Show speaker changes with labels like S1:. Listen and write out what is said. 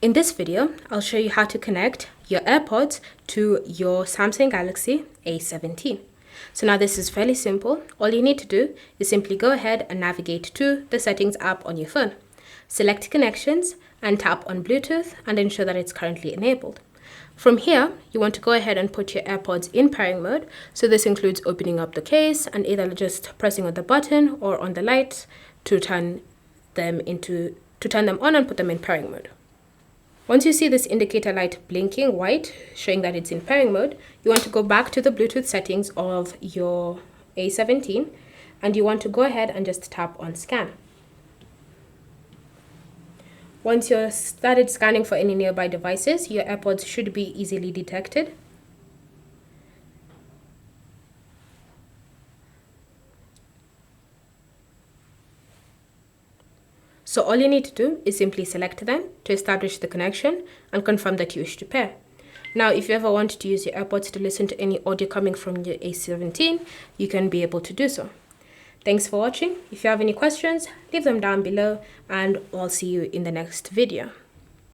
S1: In this video, I'll show you how to connect your AirPods to your Samsung Galaxy A17. So now this is fairly simple. All you need to do is simply go ahead and navigate to the settings app on your phone. Select connections and tap on Bluetooth and ensure that it's currently enabled. From here, you want to go ahead and put your AirPods in pairing mode. So this includes opening up the case and either just pressing on the button or on the light to turn them on and put them in pairing mode. Once you see this indicator light blinking white, showing that it's in pairing mode, you want to go back to the Bluetooth settings of your A17 and you want to go ahead and just tap on scan. Once you're started scanning for any nearby devices, your AirPods should be easily detected. So all you need to do is simply select them to establish the connection and confirm that you wish to pair. Now, if you ever want to use your AirPods to listen to any audio coming from your A17, you can be able to do so. Thanks for watching. If you have any questions, leave them down below and I'll see you in the next video.